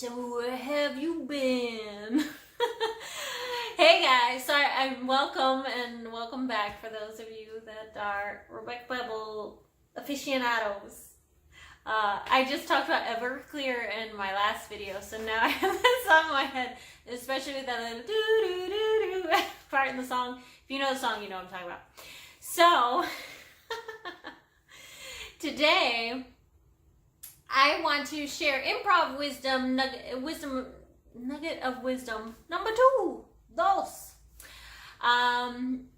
Where have you been? Hey guys, sorry, I'm welcome back for those of you that are Rebecca Pebble aficionados. I just talked about Everclear in my last video, so now I have this on my head, especially with that little doo-doo-doo-doo part in the song. If you know the song, you know what I'm talking about. So, today, I want to share improv nugget of wisdom number 2.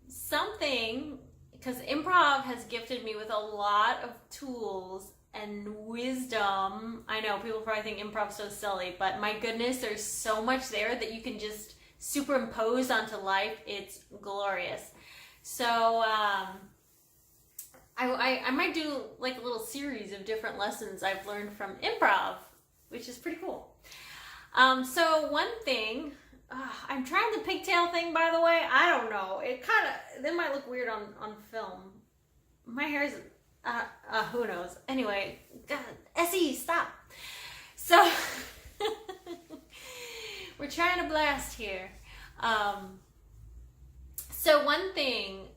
Something, because improv has gifted me with a lot of tools and wisdom. I know people probably think improv's so silly, but my goodness, there's so much there that you can just superimpose onto life. It's glorious. So, I might do like a little series of different lessons I've learned from improv, which is pretty cool. So one thing, I'm trying the pigtail thing, by the way. I don't know. That might look weird on film. My hair is, who knows? Anyway, God, Essie, stop. So, we're trying to blast here. So one thing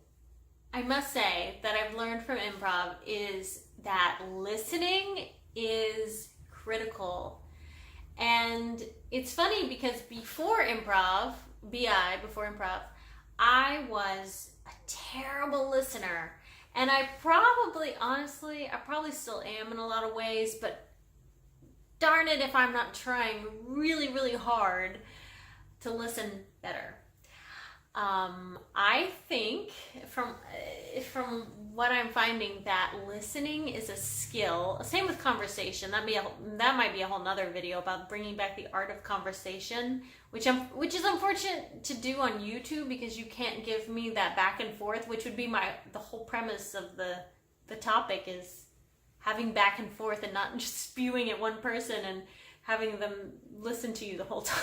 I must say that I've learned from improv is that listening is critical. And it's funny because before improv, I was a terrible listener. And I probably still am in a lot of ways, but darn it if I'm not trying really, really hard to listen better. I think from what I'm finding that listening is a skill. Same with conversation. That might be a whole nother video about bringing back the art of conversation, which is unfortunate to do on YouTube because you can't give me that back and forth, which would be the whole premise of the topic is having back and forth and not just spewing at one person and having them listen to you the whole time.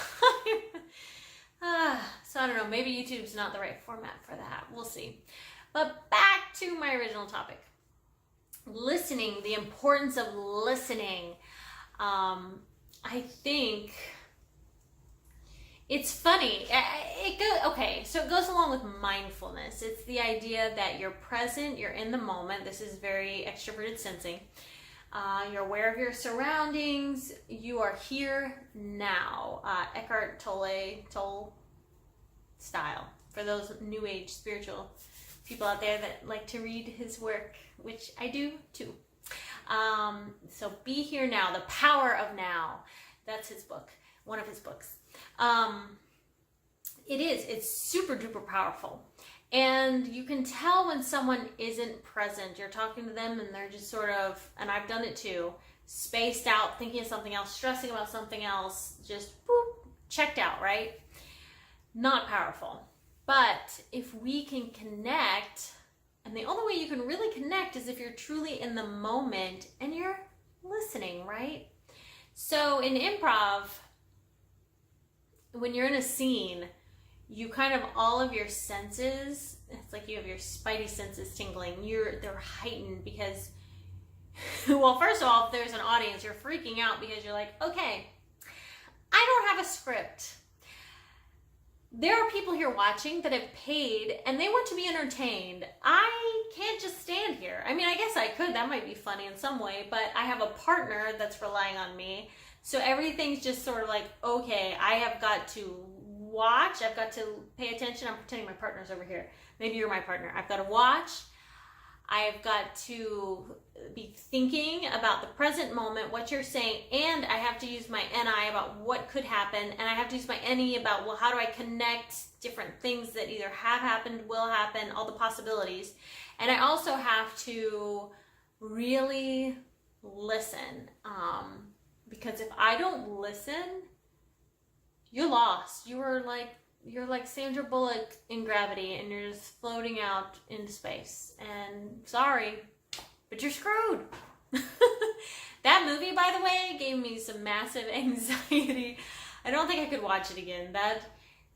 So I don't know, maybe YouTube's not the right format for that. We'll see. But back to my original topic. Listening, the importance of listening. I think it's funny. So it goes along with mindfulness. It's the idea that you're present, you're in the moment. This is very extroverted sensing. You're aware of your surroundings. You are here now. Eckhart Tolle style. For those new age spiritual people out there that like to read his work, which I do too. So be here now. The power of now. That's his book. One of his books. It's super duper powerful. And you can tell when someone isn't present. You're talking to them and they're just sort of, and I've done it too, spaced out, thinking of something else, stressing about something else, just boop, checked out, right? Not powerful. But if we can connect, and the only way you can really connect is if you're truly in the moment and you're listening, right? So in improv, when you're in a scene, you kind of, all of your senses, it's like you have your spidey senses tingling. They're heightened because, well, first of all, if there's an audience, you're freaking out because you're like, okay, I don't have a script. There are people here watching that have paid and they want to be entertained. I can't just stand here. I mean, I guess I could. That might be funny in some way, but I have a partner that's relying on me. So everything's just sort of like, okay, I have got to watch. I've got to pay attention. I'm pretending my partner's over here. Maybe you're my partner. I've got to watch. I've got to be thinking about the present moment, what you're saying, and I have to use my NI about what could happen, and I have to use my NE about, well, how do I connect different things that either have happened, will happen, all the possibilities. And I also have to really listen, because if I don't listen, you're lost. You're like Sandra Bullock in Gravity, and you're just floating out into space. And sorry, but you're screwed. That movie, by the way, gave me some massive anxiety. I don't think I could watch it again. That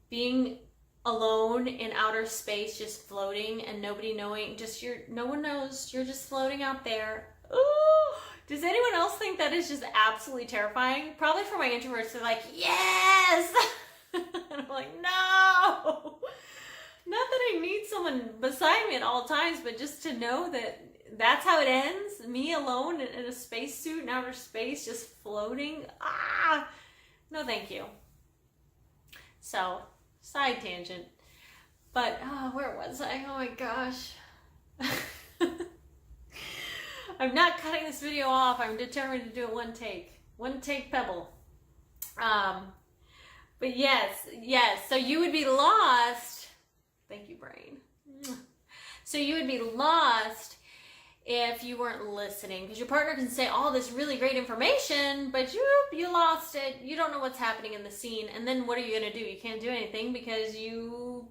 being alone in outer space, just floating and nobody knowing, no one knows, you're just floating out there. Ooh, Does anyone else think that is just absolutely terrifying? Probably for my introverts, they're like, yes! And I'm like, no! Not that I need someone beside me at all times, but just to know that that's how it ends. Me alone in a spacesuit in outer space, just floating. Ah! No, thank you. So, side tangent. But, where was I? Oh my gosh. I'm not cutting this video off. I'm determined to do it one take. One take pebble. But yes. So you would be lost. Thank you, brain. So you would be lost if you weren't listening, because your partner can say all this really great information, but you lost it. You don't know what's happening in the scene. And then what are you going to do? You can't do anything because you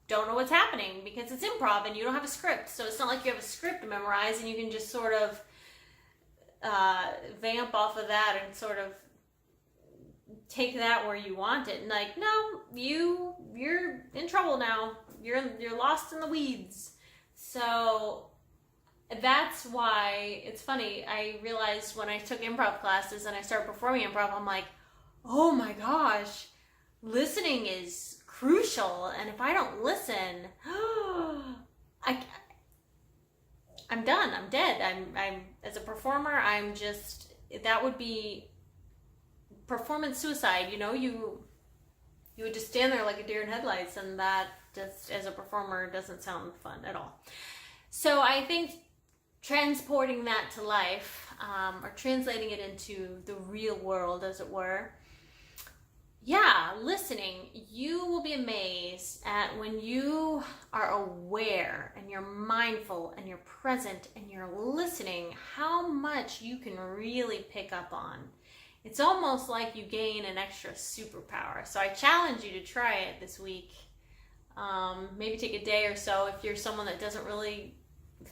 don't know what's happening, because it's improv and you don't have a script. So it's not like you have a script to memorize and you can just sort of vamp off of that and sort of take that where you want it. And like, no, you're in trouble now. You're lost in the weeds. So that's why it's funny. I realized when I took improv classes and I started performing improv, I'm like, oh my gosh, listening is crucial. And if I don't listen, I'm done. I'm dead. I'm as a performer, I'm just, that would be performance suicide. You know, you would just stand there like a deer in headlights, and that just as a performer doesn't sound fun at all. So I think transporting that to life, or translating it into the real world, as it were, listening, you will be amazed at when you are aware and you're mindful and you're present and you're listening, how much you can really pick up on. It's almost like you gain an extra superpower. So I challenge you to try it this week. Maybe take a day or so if you're someone that doesn't really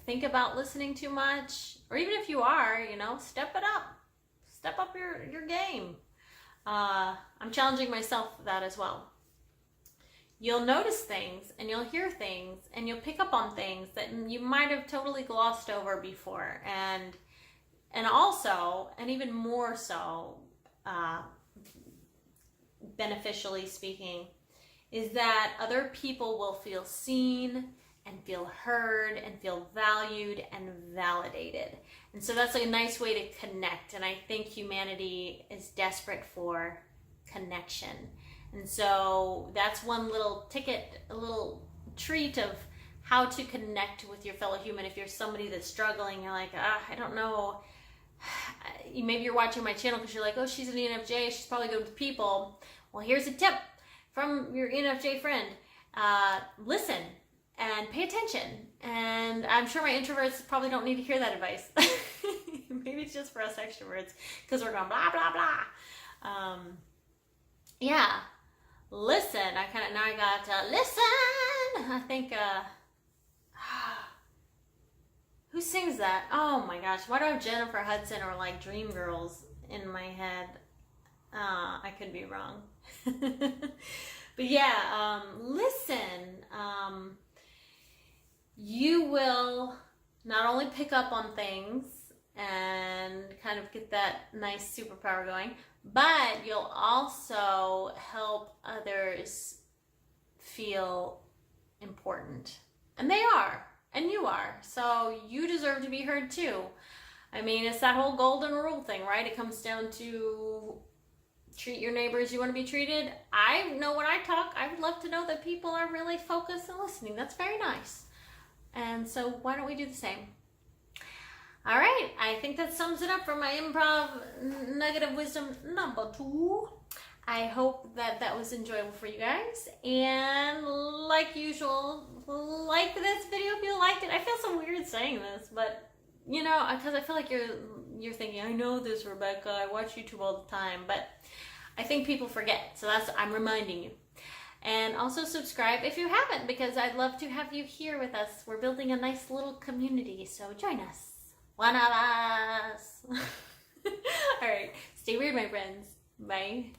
think about listening too much, or even if you are, step it up. Step up your game. I'm challenging myself for that as well. You'll notice things and you'll hear things and you'll pick up on things that you might have totally glossed over before. And also, and even more so, beneficially speaking, is that other people will feel seen and feel heard and feel valued and validated. And so that's like a nice way to connect. And I think humanity is desperate for connection. And so that's one little ticket, a little treat of how to connect with your fellow human. If you're somebody that's struggling, you're like, I don't know. Maybe you're watching my channel because you're like, oh, she's an ENFJ, she's probably good with people. Well, here's a tip from your ENFJ friend. Listen and pay attention. And I'm sure my introverts probably don't need to hear that advice. Maybe it's just for us extroverts because we're going blah, blah, blah. Listen. Now I got listen. I think, who sings that? Oh my gosh. Why do I have Jennifer Hudson or like Dreamgirls in my head? I could be wrong. But listen. You will not only pick up on things and kind of get that nice superpower going, but you'll also help others feel important. And they are. And you are. So you deserve to be heard too. I mean, it's that whole golden rule thing, right? It comes down to treat your neighbor as you want to be treated. I know when I talk, I would love to know that people are really focused and listening. That's very nice. And so why don't we do the same? All right. I think that sums it up for my improv nugget of wisdom number 2. I hope that was enjoyable for you guys. And like usual, like this video if you liked it. I feel so weird saying this, but because I feel like you're thinking, I know this, Rebecca, I watch YouTube all the time, but I think people forget. So I'm reminding you. And also subscribe if you haven't, because I'd love to have you here with us. We're building a nice little community, so join us. One of us. All right. Stay weird, my friends. Bye.